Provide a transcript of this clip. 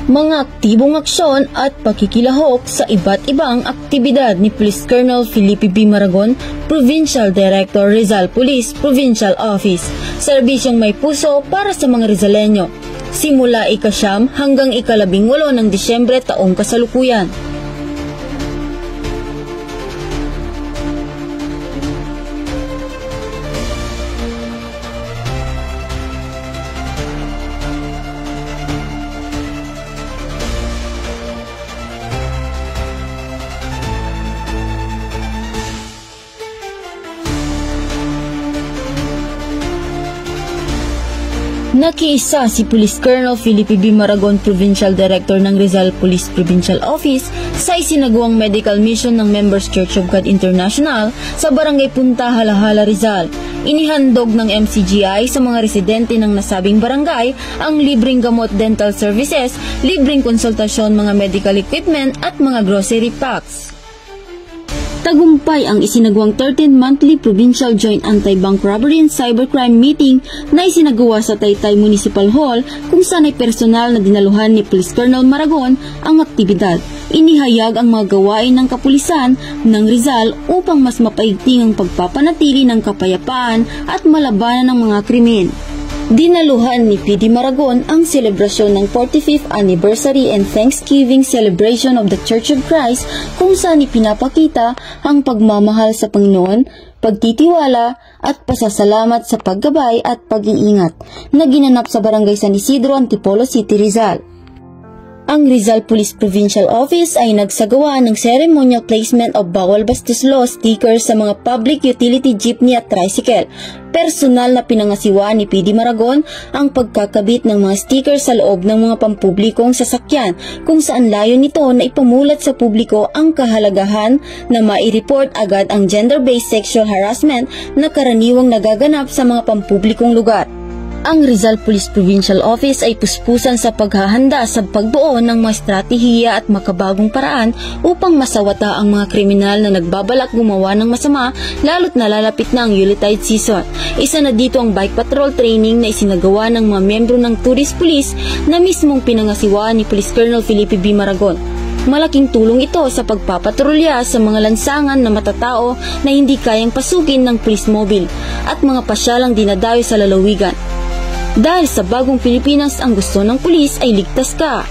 mga aktibong aksyon at pakikilahok sa iba't ibang aktibidad ni Police Colonel Felipe B. Maragon, Provincial Director Rizal Police Provincial Office. Serbisyong may puso para sa mga Rizaleño. Simula ika-9 hanggang ika-18 ng Disyembre taong kasalukuyan. Nakiisa si Police Colonel Felipe B. Maragon, Provincial Director ng Rizal Police Provincial Office sa isinagawang medical mission ng Members Church of God International sa Barangay Punta, Halahala, Rizal. Inihandog ng MCGI sa mga residente ng nasabing barangay ang libreng gamot, dental services, libreng konsultasyon, mga medical equipment at mga grocery packs. Tagumpay ang isinagawang 13th Monthly Provincial Joint Anti-Bank Robbery and Cybercrime Meeting na isinagawa sa Taytay Municipal Hall kung saan ay personal na dinaluhan ni Police Colonel Maragon ang aktibidad. Inihayag ang mga gawain ng kapulisan ng Rizal upang mas mapaigting ang pagpapanatili ng kapayapaan at malabanan ng mga krimen. Dinaluhan ni PD Maragon ang selebrasyon ng 45th Anniversary and Thanksgiving Celebration of the Church of Christ kung saan ipinapakita ang pagmamahal sa Panginoon, pagtitiwala at pasasalamat sa paggabay at pag-iingat na ginanap sa Barangay San Isidro, Antipolo City, Rizal. Ang Rizal Police Provincial Office ay nagsagawa ng ceremonial placement of Bawal Bastos Law stickers sa mga public utility jeepney at tricycle. Personal na pinangasiwaan ni PD Maragon ang pagkakabit ng mga stickers sa loob ng mga pampublikong sasakyan kung saan layo nito na ipamulat sa publiko ang kahalagahan na mai-report agad ang gender-based sexual harassment na karaniwang nagaganap sa mga pampublikong lugar. Ang Rizal Police Provincial Office ay puspusan sa paghahanda sa pagbuo ng mga estratehiya at makabagong paraan upang masawata ang mga kriminal na nagbabalak gumawa ng masama lalo't nalalapit na ang Yuletide season. Isa na dito ang bike patrol training na isinagawa ng mga miyembro ng Tourist Police na mismong pinangasiwaan ni Police Colonel Felipe B. Maragon. Malaking tulong ito sa pagpapatrolya sa mga lansangan na matatao na hindi kayang pasukin ng police mobile at mga pasyalang dinadayo sa lalawigan. Dahil sa bagong Pilipinas, ang gusto ng pulis ay ligtas ka.